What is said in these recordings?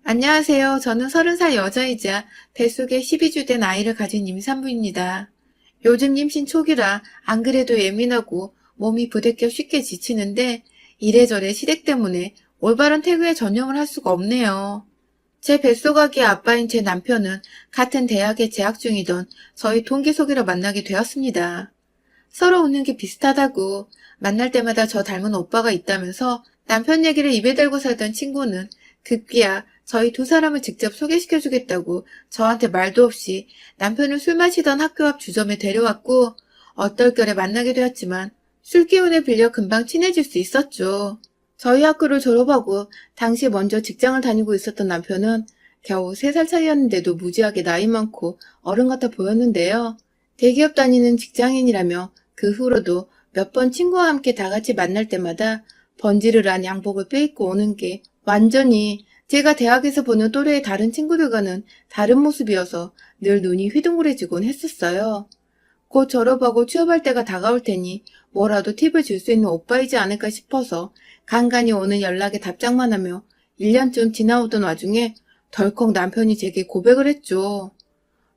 안녕하세요. 저는 30살 여자이자 뱃속에 12주 된 아이를 가진 임산부입니다. 요즘 임신 초기라 안 그래도 예민하고 몸이 부대껴 쉽게 지치는데 이래저래 시댁 때문에 올바른 태교에 전념을 할 수가 없네요. 제 뱃속아기 아빠인 제 남편은 같은 대학에 재학 중이던 저희 동기 소개로 만나게 되었습니다. 서로 웃는 게 비슷하다고 만날 때마다 저 닮은 오빠가 있다면서 남편 얘기를 입에 달고 살던 친구는 급기야 저희 두 사람을 직접 소개시켜주겠다고 저한테 말도 없이 남편을 술 마시던 학교 앞 주점에 데려왔고 얼떨결에 만나게 되었지만 술 기운을 빌려 금방 친해질 수 있었죠. 저희 학교를 졸업하고 당시 먼저 직장을 다니고 있었던 남편은 겨우 3살 차이였는데도 무지하게 나이 많고 어른 같아 보였는데요. 대기업 다니는 직장인이라며 그 후로도 몇 번 친구와 함께 다 같이 만날 때마다 번지르르한 양복을 빼입고 오는 게 완전히 제가 대학에서 보는 또래의 다른 친구들과는 다른 모습이어서 늘 눈이 휘둥그레지곤 했었어요. 곧 졸업하고 취업할 때가 다가올 테니 뭐라도 팁을 줄 수 있는 오빠이지 않을까 싶어서 간간히 오는 연락에 답장만 하며 1년쯤 지나오던 와중에 덜컥 남편이 제게 고백을 했죠.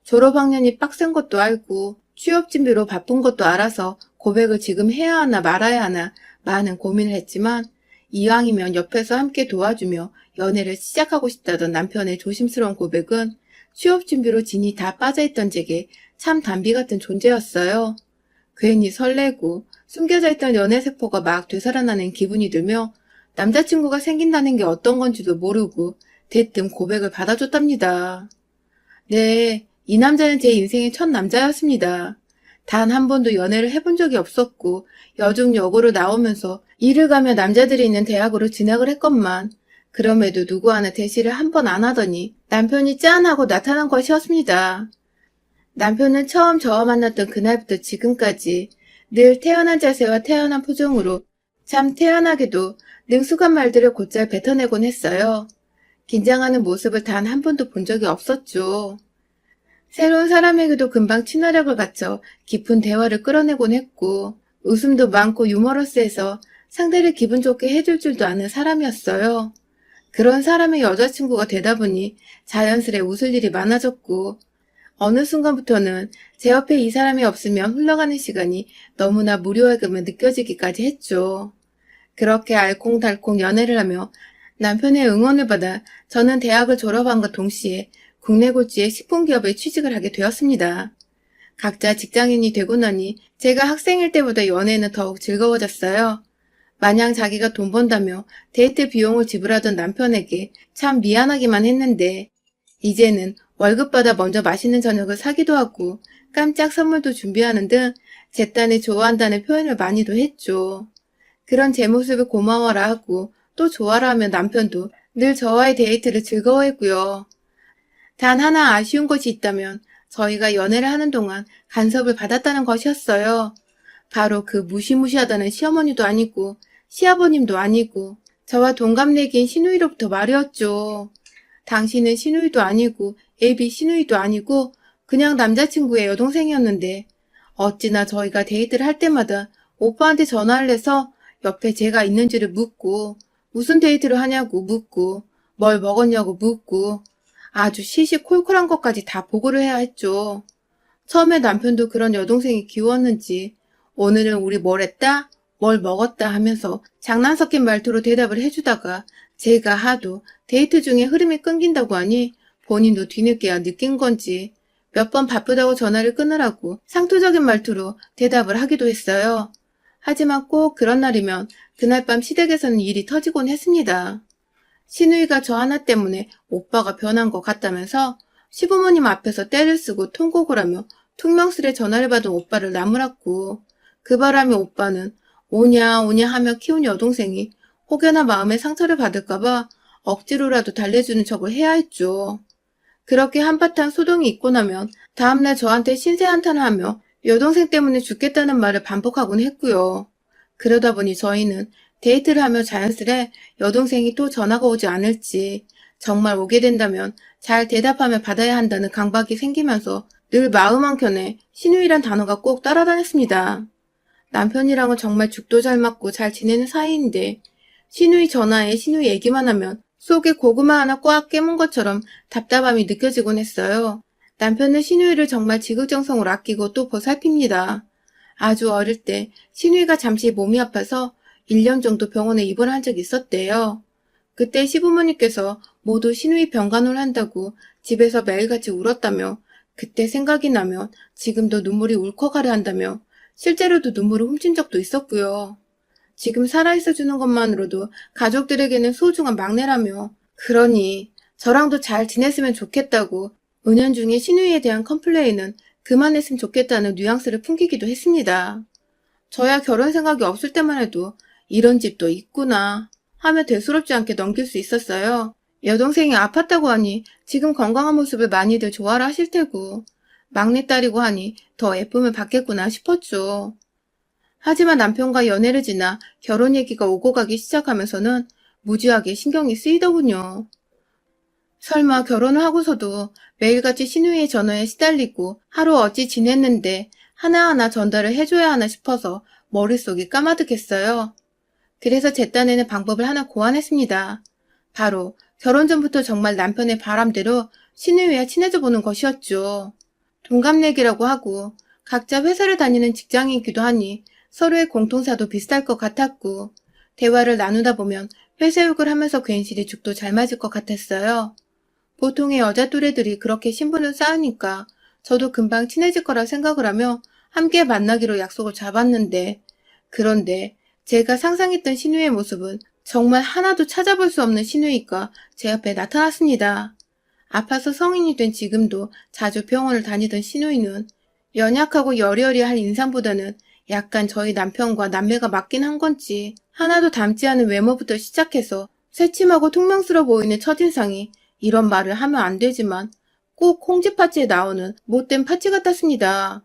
졸업학년이 빡센 것도 알고 취업 준비로 바쁜 것도 알아서 고백을 지금 해야 하나 말아야 하나 많은 고민을 했지만 이왕이면 옆에서 함께 도와주며 연애를 시작하고 싶다던 남편의 조심스러운 고백은 취업 준비로 진이 다 빠져있던 제게 참 단비 같은 존재였어요. 괜히 설레고 숨겨져 있던 연애 세포가 막 되살아나는 기분이 들며 남자친구가 생긴다는 게 어떤 건지도 모르고 대뜸 고백을 받아줬답니다. 네, 이 남자는 제 인생의 첫 남자였습니다. 단 한 번도 연애를 해본 적이 없었고 여중 여고로 나오면서 일을 가며 남자들이 있는 대학으로 진학을 했건만 그럼에도 누구 하나 대시를 한 번 안 하더니 남편이 짠 하고 나타난 것이었습니다. 남편은 처음 저와 만났던 그날부터 지금까지 늘 태연한 자세와 태연한 표정으로 참 태연하게도 능숙한 말들을 곧잘 뱉어내곤 했어요. 긴장하는 모습을 단 한 번도 본 적이 없었죠. 새로운 사람에게도 금방 친화력을 갖춰 깊은 대화를 끌어내곤 했고 웃음도 많고 유머러스해서 상대를 기분 좋게 해줄 줄도 아는 사람이었어요. 그런 사람의 여자친구가 되다 보니 자연스레 웃을 일이 많아졌고 어느 순간부터는 제 옆에 이 사람이 없으면 흘러가는 시간이 너무나 무료하게만 느껴지기까지 했죠. 그렇게 알콩달콩 연애를 하며 남편의 응원을 받아 저는 대학을 졸업한과 동시에 국내 굴지의 식품기업에 취직을 하게 되었습니다. 각자 직장인이 되고 나니 제가 학생일 때보다 연애는 더욱 즐거워졌어요. 마냥 자기가 돈 번다며 데이트 비용을 지불하던 남편에게 참 미안하기만 했는데 이제는 월급 받아 먼저 맛있는 저녁을 사기도 하고 깜짝 선물도 준비하는 등 제 딴에 좋아한다는 표현을 많이도 했죠. 그런 제 모습을 고마워라 하고 또 좋아라 하면 남편도 늘 저와의 데이트를 즐거워했고요. 단 하나 아쉬운 것이 있다면 저희가 연애를 하는 동안 간섭을 받았다는 것이었어요. 바로 그 무시무시하다는 시어머니도 아니고 시아버님도 아니고 저와 동갑내기인 시누이로부터 말이었죠. 당신은 시누이도 아니고 애비 시누이도 아니고 그냥 남자친구의 여동생이었는데 어찌나 저희가 데이트를 할 때마다 오빠한테 전화를 해서 옆에 제가 있는지를 묻고 무슨 데이트를 하냐고 묻고 뭘 먹었냐고 묻고 아주 시시콜콜한 것까지 다 보고를 해야 했죠. 처음에 남편도 그런 여동생이 귀여웠는지 오늘은 우리 뭘 했다? 뭘 먹었다 하면서 장난 섞인 말투로 대답을 해주다가 제가 하도 데이트 중에 흐름이 끊긴다고 하니 본인도 뒤늦게야 느낀 건지 몇 번 바쁘다고 전화를 끊으라고 상투적인 말투로 대답을 하기도 했어요. 하지만 꼭 그런 날이면 그날 밤 시댁에서는 일이 터지곤 했습니다. 시누이가 저 하나 때문에 오빠가 변한 것 같다면서 시부모님 앞에서 떼를 쓰고 통곡을 하며 퉁명스레 전화를 받은 오빠를 나무랐고 그 바람에 오빠는 오냐 오냐 하며 키운 여동생이 혹여나 마음에 상처를 받을까봐 억지로라도 달래주는 척을 해야 했죠. 그렇게 한바탕 소동이 있고 나면 다음날 저한테 신세한탄을 하며 여동생 때문에 죽겠다는 말을 반복하곤 했고요. 그러다 보니 저희는 데이트를 하며 자연스레 여동생이 또 전화가 오지 않을지 정말 오게 된다면 잘 대답하며 받아야 한다는 강박이 생기면서 늘 마음 한켠에 시누이란 단어가 꼭 따라다녔습니다. 남편이랑은 정말 죽도 잘 맞고 잘 지내는 사이인데 시누이 전화에 시누이 얘기만 하면 속에 고구마 하나 꽉 깨문 것처럼 답답함이 느껴지곤 했어요. 남편은 신우이를 정말 지극정성으로 아끼고 또 보살핍니다. 아주 어릴 때 신우이가 잠시 몸이 아파서 1년 정도 병원에 입원한 적이 있었대요. 그때 시부모님께서 모두 신우이 병간호를 한다고 집에서 매일같이 울었다며 그때 생각이 나면 지금도 눈물이 울컥하려 한다며 실제로도 눈물을 훔친 적도 있었고요. 지금 살아있어 주는 것만으로도 가족들에게는 소중한 막내라며 그러니 저랑도 잘 지냈으면 좋겠다고 은연중에 신우이에 대한 컴플레인은 그만했으면 좋겠다는 뉘앙스를 풍기기도 했습니다. 저야 결혼 생각이 없을 때만 해도 이런 집도 있구나 하며 대수롭지 않게 넘길 수 있었어요. 여동생이 아팠다고 하니 지금 건강한 모습을 많이들 좋아라 하실 테고 막내딸이고 하니 더 예쁨을 받겠구나 싶었죠. 하지만 남편과 연애를 지나 결혼 얘기가 오고 가기 시작하면서는 무지하게 신경이 쓰이더군요. 설마 결혼을 하고서도 매일같이 신우이의 전화에 시달리고 하루 어찌 지냈는데 하나하나 전달을 해줘야 하나 싶어서 머릿속이 까마득했어요. 그래서 제 딴에는 방법을 하나 고안했습니다. 바로 결혼 전부터 정말 남편의 바람대로 신우이와 친해져 보는 것이었죠. 동갑내기라고 하고 각자 회사를 다니는 직장이기도 하니 서로의 공통사도 비슷할 것 같았고 대화를 나누다 보면 회사욕을 하면서 괜시리 죽도 잘 맞을 것 같았어요. 보통의 여자 또래들이 그렇게 신분을 쌓으니까 저도 금방 친해질 거라 생각을 하며 함께 만나기로 약속을 잡았는데 그런데 제가 상상했던 신우의 모습은 정말 하나도 찾아볼 수 없는 신우이가 제 앞에 나타났습니다. 아파서 성인이 된 지금도 자주 병원을 다니던 신우이는 연약하고 여리여리한 인상보다는 약간 저희 남편과 남매가 맞긴 한 건지 하나도 닮지 않은 외모부터 시작해서 새침하고 퉁명스러워 보이는 첫인상이 이런 말을 하면 안 되지만 꼭 홍지파츠에 나오는 못된 파츠 같았습니다.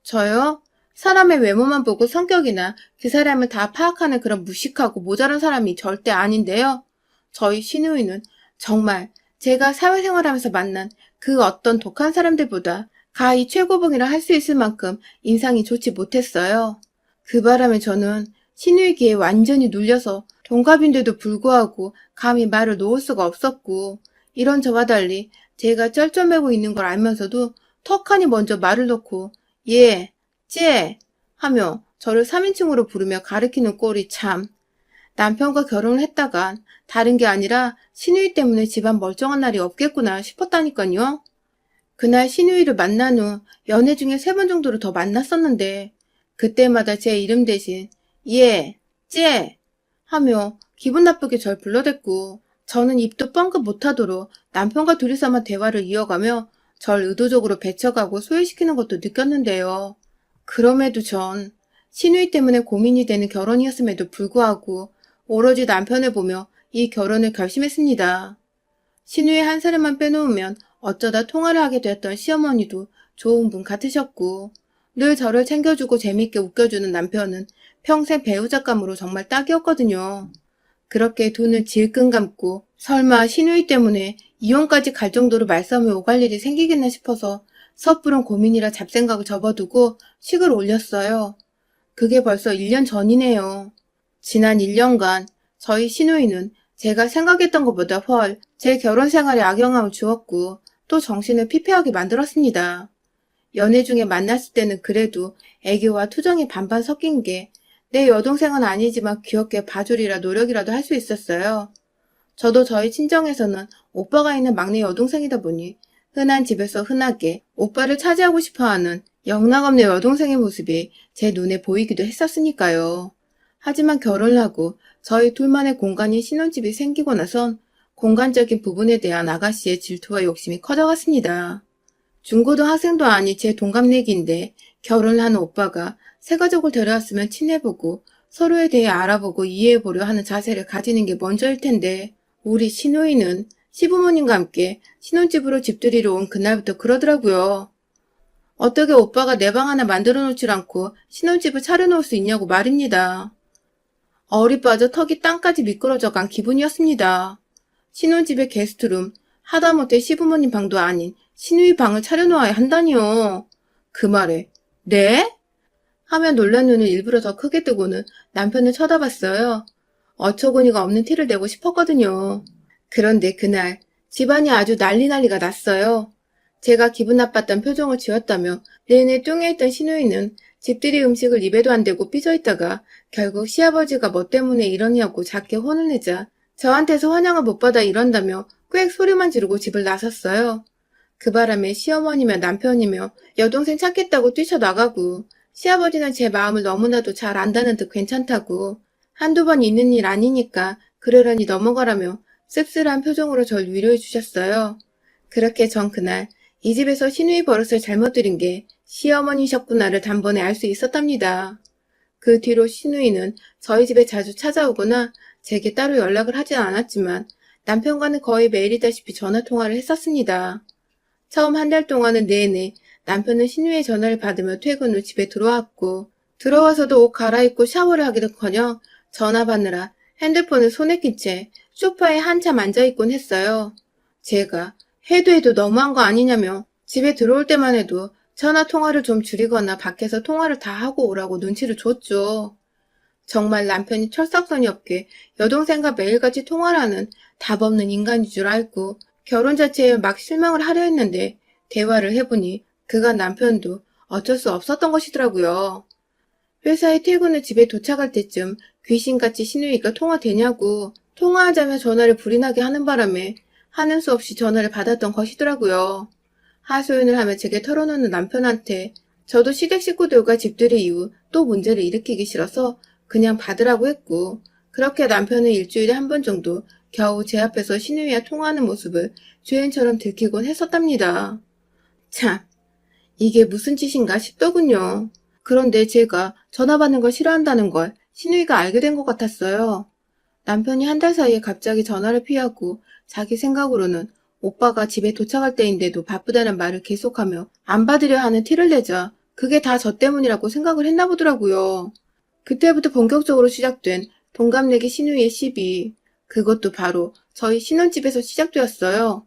저요? 사람의 외모만 보고 성격이나 그 사람을 다 파악하는 그런 무식하고 모자란 사람이 절대 아닌데요. 저희 신우이는 정말 제가 사회생활하면서 만난 그 어떤 독한 사람들보다 가히 최고봉이라 할 수 있을 만큼 인상이 좋지 못했어요. 그 바람에 저는 신우이 귀에 완전히 눌려서 동갑인데도 불구하고 감히 말을 놓을 수가 없었고 이런 저와 달리 제가 쩔쩔매고 있는 걸 알면서도 턱하니 먼저 말을 놓고 예, 쟤 하며 저를 3인칭으로 부르며 가리키는 꼴이 참. 남편과 결혼을 했다간 다른 게 아니라 신우이 때문에 집안 멀쩡한 날이 없겠구나 싶었다니까요. 그날 신우이를 만난 후 연애 중에 3번 정도를 더 만났었는데 그때마다 제 이름 대신 예, 쟤 하며 기분 나쁘게 절 불러댔고 저는 입도 뻥긋 못하도록 남편과 둘이서만 대화를 이어가며 절 의도적으로 배척하고 소외시키는 것도 느꼈는데요. 그럼에도 전 신우이 때문에 고민이 되는 결혼이었음에도 불구하고 오로지 남편을 보며 이 결혼을 결심했습니다. 신우이 한 사람만 빼놓으면 어쩌다 통화를 하게 되었던 시어머니도 좋은 분 같으셨고 늘 저를 챙겨주고 재밌게 웃겨주는 남편은 평생 배우자감으로 정말 딱이었거든요. 그렇게 돈을 질끈 감고 설마 신우이 때문에 이혼까지 갈 정도로 말싸움이 오갈 일이 생기겠나 싶어서 섣부른 고민이라 잡생각을 접어두고 식을 올렸어요. 그게 벌써 1년 전이네요. 지난 1년간 저희 신우이는 제가 생각했던 것보다 훨 제 결혼 생활에 악영향을 주었고 또 정신을 피폐하게 만들었습니다. 연애 중에 만났을 때는 그래도 애교와 투정이 반반 섞인 게 내 여동생은 아니지만 귀엽게 봐주리라 노력이라도 할 수 있었어요. 저도 저희 친정에서는 오빠가 있는 막내 여동생이다 보니 흔한 집에서 흔하게 오빠를 차지하고 싶어하는 영락없는 여동생의 모습이 제 눈에 보이기도 했었으니까요. 하지만 결혼을 하고 저희 둘만의 공간인 신혼집이 생기고 나선 공간적인 부분에 대한 아가씨의 질투와 욕심이 커져갔습니다. 중고등학생도 아닌 제 동갑내기인데 결혼을 하는 오빠가 새 가족을 데려왔으면 친해보고 서로에 대해 알아보고 이해해보려 하는 자세를 가지는 게 먼저일 텐데 우리 신우이는 시부모님과 함께 신혼집으로 집들이러 온 그날부터 그러더라고요. 어떻게 오빠가 내 방 하나 만들어 놓질 않고 신혼집을 차려놓을 수 있냐고 말입니다. 얼이 빠져 턱이 땅까지 미끄러져 간 기분이었습니다. 신혼집의 게스트룸, 하다못해 시부모님 방도 아닌 신우이 방을 차려놓아야 한다니요. 그 말에 네? 하며 놀란 눈을 일부러 더 크게 뜨고는 남편을 쳐다봤어요. 어처구니가 없는 티를 내고 싶었거든요. 그런데 그날 집안이 아주 난리가 났어요. 제가 기분 나빴던 표정을 지었다며 내내 뚱해 있던 시누이는 집들이 음식을 입에도 안 대고 삐져있다가 결국 시아버지가 뭐 때문에 이러냐고 작게 혼을 내자 저한테서 환영을 못 받아 이런다며 꽥 소리만 지르고 집을 나섰어요. 그 바람에 시어머니며 남편이며 여동생 찾겠다고 뛰쳐나가고 시아버지는 제 마음을 너무나도 잘 안다는 듯 괜찮다고 한두 번 있는 일 아니니까 그러려니 넘어가라며 씁쓸한 표정으로 절 위로해 주셨어요. 그렇게 전 그날 이 집에서 시누이 버릇을 잘못 들인 게 시어머니셨구나를 단번에 알 수 있었답니다. 그 뒤로 시누이는 저희 집에 자주 찾아오거나 제게 따로 연락을 하진 않았지만 남편과는 거의 매일이다시피 전화통화를 했었습니다. 처음 한 달 동안은 내내 남편은 시누이의 전화를 받으며 퇴근 후 집에 들어왔고 들어와서도 옷 갈아입고 샤워를 하기는커녕 전화 받느라 핸드폰을 손에 낀 채 소파에 한참 앉아있곤 했어요. 제가 해도 너무한 거 아니냐며 집에 들어올 때만 해도 전화 통화를 좀 줄이거나 밖에서 통화를 다 하고 오라고 눈치를 줬죠. 정말 남편이 철딱서니 없게 여동생과 매일같이 통화를 하는 답 없는 인간인 줄 알고 결혼 자체에 막 실망을 하려 했는데 대화를 해보니 그간 남편도 어쩔 수 없었던 것이더라고요. 회사에 퇴근 후 집에 도착할 때쯤 귀신같이 시누이가 통화되냐고 통화하자며 전화를 불이 나게 하는 바람에 하는 수 없이 전화를 받았던 것이더라고요. 하소연을 하며 제게 털어놓는 남편한테 저도 시댁 식구들과 집들이 이후 또 문제를 일으키기 싫어서 그냥 받으라고 했고 그렇게 남편은 일주일에 한 번 정도 겨우 제 앞에서 시누이와 통화하는 모습을 죄인처럼 들키곤 했었답니다. 참, 이게 무슨 짓인가 싶더군요. 그런데 제가 전화 받는 걸 싫어한다는 걸 시누이가 알게 된 것 같았어요. 남편이 한 달 사이에 갑자기 전화를 피하고 자기 생각으로는 오빠가 집에 도착할 때인데도 바쁘다는 말을 계속하며 안 받으려 하는 티를 내자 그게 다 저 때문이라고 생각을 했나 보더라고요. 그때부터 본격적으로 시작된 동갑내기 시누이의 시비. 그것도 바로 저희 신혼집에서 시작되었어요.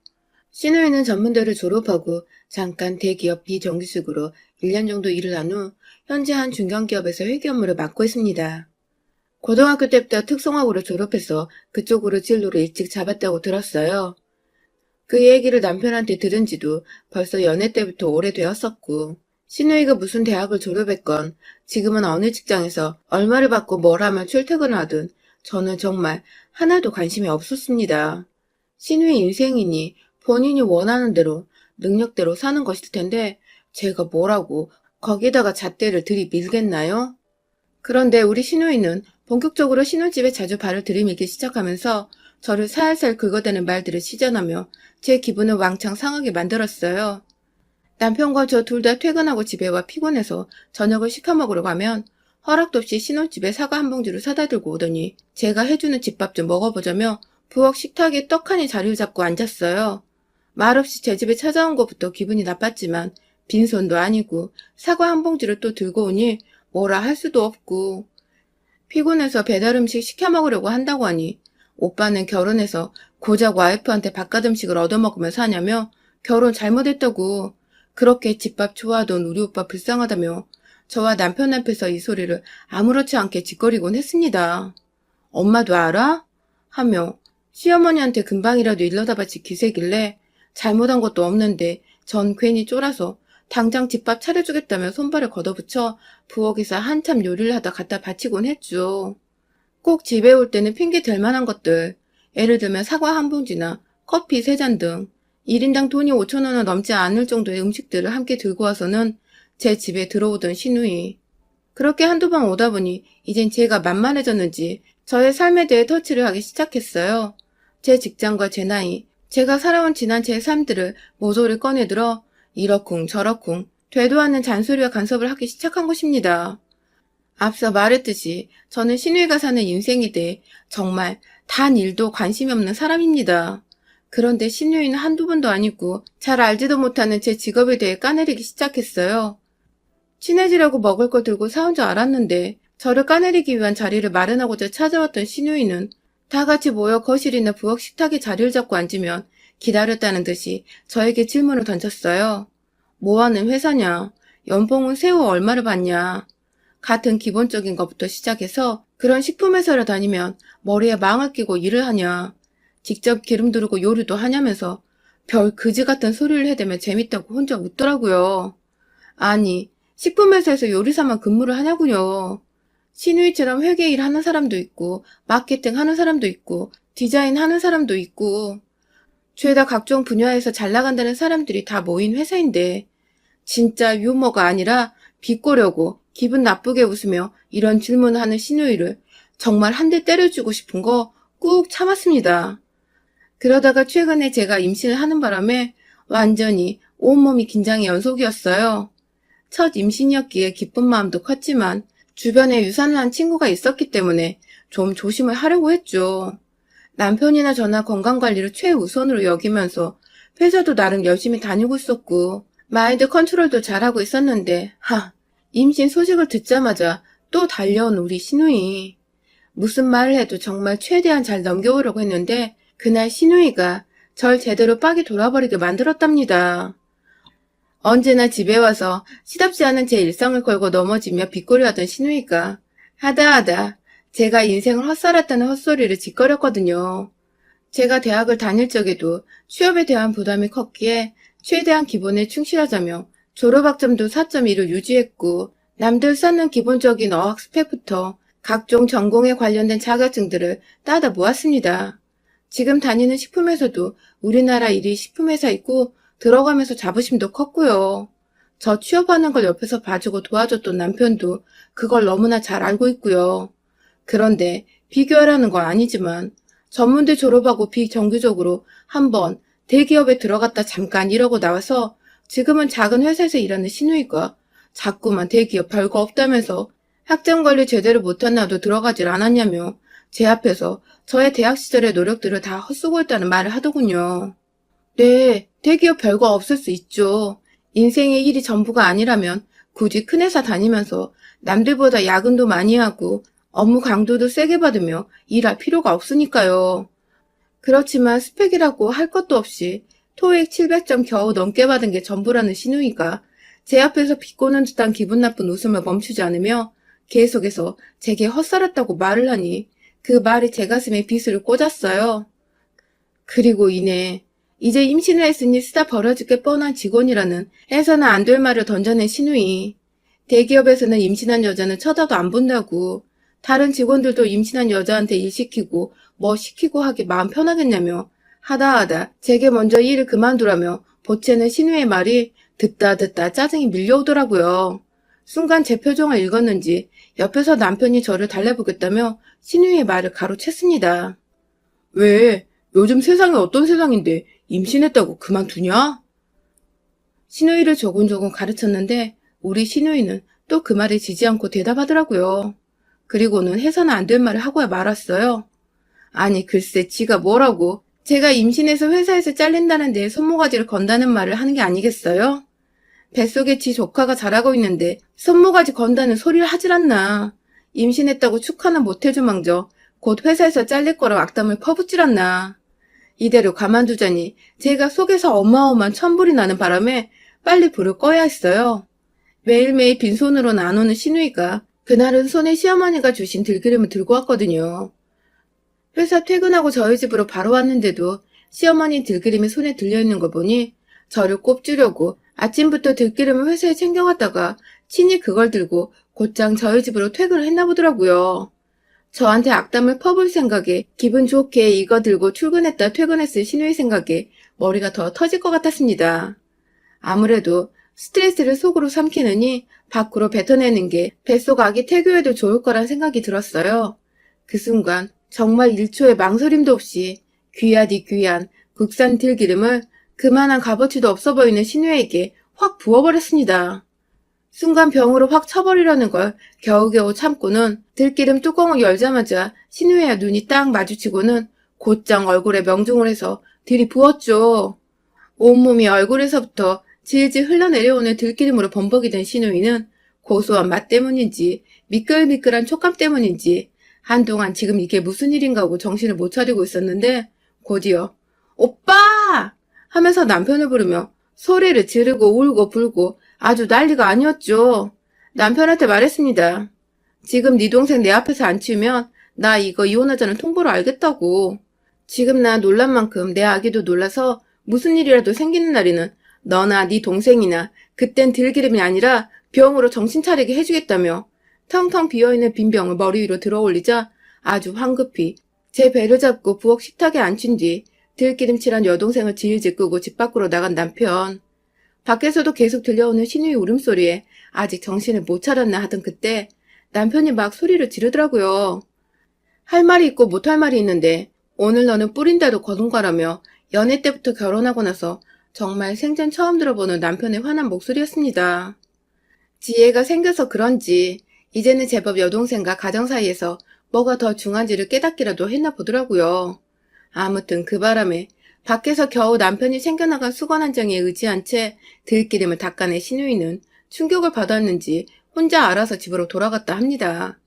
시누이는 전문대를 졸업하고 잠깐 대기업 비정규직으로 1년 정도 일을 한 후 현재 한 중견기업에서 회계 업무를 맡고 있습니다. 고등학교 때부터 특성화고를 졸업해서 그쪽으로 진로를 일찍 잡았다고 들었어요. 그 얘기를 남편한테 들은 지도 벌써 연애 때부터 오래되었었고 시누이가 무슨 대학을 졸업했건 지금은 어느 직장에서 얼마를 받고 뭘 하면 출퇴근을 하든 저는 정말 하나도 관심이 없었습니다. 시누이 인생이니 본인이 원하는 대로 능력대로 사는 것일 텐데 제가 뭐라고 거기다가 잣대를 들이밀겠나요? 그런데 우리 시누이는 본격적으로 신혼집에 자주 발을 들이밀기 시작하면서 저를 살살 긁어대는 말들을 시전하며 제 기분을 왕창 상하게 만들었어요. 남편과 저 둘 다 퇴근하고 집에 와 피곤해서 저녁을 시켜 먹으러 가면 허락도 없이 신혼집에 사과 한 봉지를 사다 들고 오더니 제가 해주는 집밥 좀 먹어보자며 부엌 식탁에 떡하니 자리를 잡고 앉았어요. 말없이 제 집에 찾아온 것부터 기분이 나빴지만 빈손도 아니고 사과 한 봉지를 또 들고 오니 뭐라 할 수도 없고 피곤해서 배달 음식 시켜 먹으려고 한다고 하니 오빠는 결혼해서 고작 와이프한테 바깥 음식을 얻어먹으며 사냐며 결혼 잘못했다고 그렇게 집밥 좋아하던 우리 오빠 불쌍하다며 저와 남편 앞에서 이 소리를 아무렇지 않게 짓거리곤 했습니다. 엄마도 알아? 하며 시어머니한테 금방이라도 일러다 바칠 기세길래 잘못한 것도 없는데 전 괜히 쫄아서 당장 집밥 차려주겠다며 손발을 걷어붙여 부엌에서 한참 요리를 하다 갖다 바치곤 했죠. 꼭 집에 올 때는 핑계 댈 만한 것들, 예를 들면 사과 한 봉지나 커피 3잔 등 1인당 돈이 5,000원은 넘지 않을 정도의 음식들을 함께 들고 와서는 제 집에 들어오던 시누이. 그렇게 한두 번 오다 보니 이젠 제가 만만해졌는지 저의 삶에 대해 터치를 하기 시작했어요. 제 직장과 제 나이, 제가 살아온 지난 제 삶들을 모조리 꺼내들어 이러쿵 저러쿵 되도 않는 잔소리와 간섭을 하기 시작한 것입니다. 앞서 말했듯이 저는 시누이가 사는 인생에 대해 정말 단 일도 관심이 없는 사람입니다. 그런데 시누이는 한두 번도 아니고 잘 알지도 못하는 제 직업에 대해 까내리기 시작했어요. 친해지려고 먹을 거 들고 사온 줄 알았는데 저를 까내리기 위한 자리를 마련하고자 찾아왔던 시누이는 다 같이 모여 거실이나 부엌 식탁에 자리를 잡고 앉으면 기다렸다는 듯이 저에게 질문을 던졌어요. 뭐하는 회사냐? 연봉은 세후 얼마를 받냐? 같은 기본적인 것부터 시작해서 그런 식품회사를 다니면 머리에 망을 끼고 일을 하냐? 직접 기름 두르고 요리도 하냐면서 별 그지 같은 소리를 해대며 재밌다고 혼자 웃더라고요. 아니, 식품회사에서 요리사만 근무를 하냐고요. 신우이처럼 회계 일 하는 사람도 있고, 마케팅 하는 사람도 있고, 디자인 하는 사람도 있고, 죄다 각종 분야에서 잘 나간다는 사람들이 다 모인 회사인데, 진짜 유머가 아니라 비꼬려고 기분 나쁘게 웃으며 이런 질문을 하는 신우이를 정말 한 대 때려주고 싶은 거 꾹 참았습니다. 그러다가 최근에 제가 임신을 하는 바람에 완전히 온몸이 긴장의 연속이었어요. 첫 임신이었기에 기쁜 마음도 컸지만 주변에 유산을 한 친구가 있었기 때문에 좀 조심을 하려고 했죠. 남편이나 저나 건강관리를 최우선으로 여기면서 회사도 나름 열심히 다니고 있었고 마인드 컨트롤도 잘하고 있었는데 임신 소식을 듣자마자 또 달려온 우리 신우이. 무슨 말을 해도 정말 최대한 잘 넘겨보려고 했는데 그날 신우이가 절 제대로 빡이 돌아버리게 만들었답니다. 언제나 집에 와서 시답지 않은 제 일상을 걸고 넘어지며 빗꼬리하던 신우이가 하다 제가 인생을 헛살았다는 헛소리를 짓거렸거든요. 제가 대학을 다닐 적에도 취업에 대한 부담이 컸기에 최대한 기본에 충실하자며 졸업학점도 4.2를 유지했고 남들 쌓는 기본적인 어학 스펙부터 각종 전공에 관련된 자격증들을 따다 모았습니다. 지금 다니는 식품회사도 우리나라 1위 식품회사이고 들어가면서 자부심도 컸고요. 저 취업하는 걸 옆에서 봐주고 도와줬던 남편도 그걸 너무나 잘 알고 있고요. 그런데 비교하라는 건 아니지만 전문대 졸업하고 비정규적으로 한번 대기업에 들어갔다 잠깐 이러고 나와서 지금은 작은 회사에서 일하는 신우이가 자꾸만 대기업 별거 없다면서 학점 관리 제대로 못한 나도 들어가질 않았냐며 제 앞에서 저의 대학 시절의 노력들을 다 헛수고했다는 말을 하더군요. 네, 대기업 별거 없을 수 있죠. 인생의 일이 전부가 아니라면 굳이 큰 회사 다니면서 남들보다 야근도 많이 하고 업무 강도도 세게 받으며 일할 필요가 없으니까요. 그렇지만 스펙이라고 할 것도 없이 토익 700점 겨우 넘게 받은 게 전부라는 신우이가 제 앞에서 비꼬는 듯한 기분 나쁜 웃음을 멈추지 않으며 계속해서 제게 헛살았다고 말을 하니 그 말이 제 가슴에 비수를 꽂았어요. 그리고 이내 이제 임신을 했으니 쓰다 버려질 게 뻔한 직원이라는 해서는 안 될 말을 던져낸 신우이. 대기업에서는 임신한 여자는 쳐다도 안 본다고 다른 직원들도 임신한 여자한테 일 시키고 뭐 시키고 하기 마음 편하겠냐며 하다 제게 먼저 일을 그만두라며 보채는 신우의 말이 듣다 짜증이 밀려오더라고요. 순간 제 표정을 읽었는지 옆에서 남편이 저를 달래보겠다며 신우의 말을 가로챘습니다. 왜? 요즘 세상이 어떤 세상인데 임신했다고 그만두냐? 신우이를 조곤조곤 가르쳤는데 우리 신우이는 또 그 말에 지지 않고 대답하더라고요. 그리고는 해서는 안 될 말을 하고야 말았어요. 아니 글쎄 지가 뭐라고 제가 임신해서 회사에서 잘린다는 데 손모가지를 건다는 말을 하는 게 아니겠어요? 뱃속에 지 조카가 자라고 있는데 손모가지 건다는 소리를 하질 않나. 임신했다고 축하는 못해주망정 곧 회사에서 잘릴 거라 악담을 퍼붓질 않나. 이대로 가만두자니 제가 속에서 어마어마한 천불이 나는 바람에 빨리 불을 꺼야 했어요. 매일매일 빈손으로는 안 오는 신우이가 그날은 손에 시어머니가 주신 들기름을 들고 왔거든요. 회사 퇴근하고 저희 집으로 바로 왔는데도 시어머니 들기름이 손에 들려있는 거 보니 저를 꼽주려고 아침부터 들기름을 회사에 챙겨갔다가 친히 그걸 들고 곧장 저희 집으로 퇴근을 했나 보더라고요. 저한테 악담을 퍼볼 생각에 기분 좋게 이거 들고 출근했다 퇴근했을 신우의 생각에 머리가 더 터질 것 같았습니다. 아무래도 스트레스를 속으로 삼키느니 밖으로 뱉어내는 게 뱃속 아기 태교에도 좋을 거란 생각이 들었어요. 그 순간 정말 1초의 망설임도 없이 귀하디 귀한 국산 들기름을 그만한 값어치도 없어 보이는 신우에게 확 부어버렸습니다. 순간 병으로 확 쳐버리려는 걸 겨우겨우 참고는 들기름 뚜껑을 열자마자 신우의 눈이 딱 마주치고는 곧장 얼굴에 명중을 해서 들이부었죠. 온몸이 얼굴에서부터 질질 흘러내려오는 들기름으로 범벅이 된 신우이는 고소한 맛 때문인지 미끌미끌한 촉감 때문인지 한동안 지금 이게 무슨 일인가 하고 정신을 못 차리고 있었는데 곧이어 오빠! 하면서 남편을 부르며 소리를 지르고 울고 불고 아주 난리가 아니었죠. 남편한테 말했습니다. 지금 네 동생 내 앞에서 안 치우면 나 이거 이혼하자는 통보를 알겠다고. 지금 나 놀란 만큼 내 아기도 놀라서 무슨 일이라도 생기는 날에는 너나 네 동생이나 그땐 들기름이 아니라 병으로 정신 차리게 해주겠다며 텅텅 비어있는 빈 병을 머리 위로 들어 올리자 아주 황급히 제 배를 잡고 부엌 식탁에 앉힌 뒤 들기름칠한 여동생을 질질 끄고 집 밖으로 나간 남편. 밖에서도 계속 들려오는 신우의 울음소리에 아직 정신을 못 차렸나 하던 그때 남편이 막 소리를 지르더라고요. 할 말이 있고 못할 말이 있는데 오늘 너는 뿌린대로 거둔가라며 연애 때부터 결혼하고 나서 정말 생전 처음 들어보는 남편의 화난 목소리였습니다. 지혜가 생겨서 그런지 이제는 제법 여동생과 가정 사이에서 뭐가 더 중한지를 깨닫기라도 했나 보더라고요. 아무튼 그 바람에 밖에서 겨우 남편이 챙겨나간 수건 한 장에 의지한 채 들기름을 닦아낸 신우이는 충격을 받았는지 혼자 알아서 집으로 돌아갔다 합니다.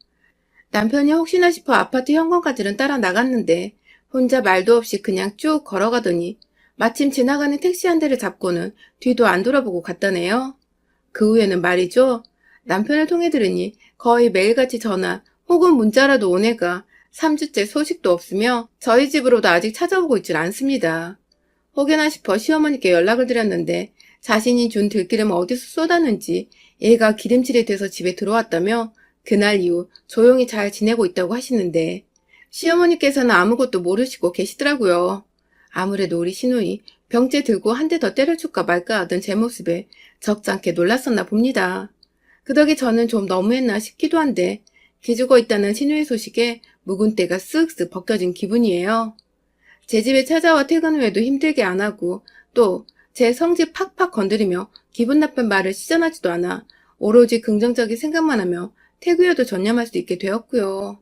남편이 혹시나 싶어 아파트 현관까지는 따라 나갔는데 혼자 말도 없이 그냥 쭉 걸어가더니 마침 지나가는 택시 한 대를 잡고는 뒤도 안 돌아보고 갔다네요. 그 후에는 말이죠. 남편을 통해 들으니 거의 매일같이 전화 혹은 문자라도 온 애가 3주째 소식도 없으며 저희 집으로도 아직 찾아오고 있질 않습니다. 혹여나 싶어 시어머니께 연락을 드렸는데 자신이 준 들기름을 어디서 쏟았는지 얘가 기름칠이 돼서 집에 들어왔다며 그날 이후 조용히 잘 지내고 있다고 하시는데 시어머니께서는 아무것도 모르시고 계시더라고요. 아무래도 우리 시누이 병째 들고 한 대 더 때려줄까 말까 하던 제 모습에 적잖게 놀랐었나 봅니다. 그 덕에 저는 좀 너무했나 싶기도 한데 기죽어 있다는 시누이 소식에 묵은 때가 쓱쓱 벗겨진 기분이에요. 제 집에 찾아와 퇴근 후에도 힘들게 안 하고 또 제 성질 팍팍 건드리며 기분 나쁜 말을 시전하지도 않아 오로지 긍정적인 생각만 하며 태그여도 전념할 수 있게 되었고요.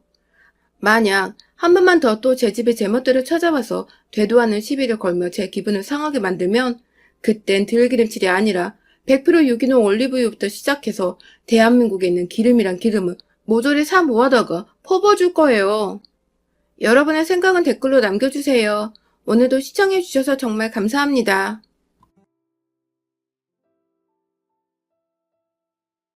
만약 한 번만 더 또 제 집에 제멋대로 찾아와서 되도 않는 시비를 걸며 제 기분을 상하게 만들면 그땐 들기름칠이 아니라 100% 유기농 올리브유부터 시작해서 대한민국에 있는 기름이란 기름을 모조리 사 모아다가 퍼부어줄 거예요. 여러분의 생각은 댓글로 남겨주세요. 오늘도 시청해주셔서 정말 감사합니다.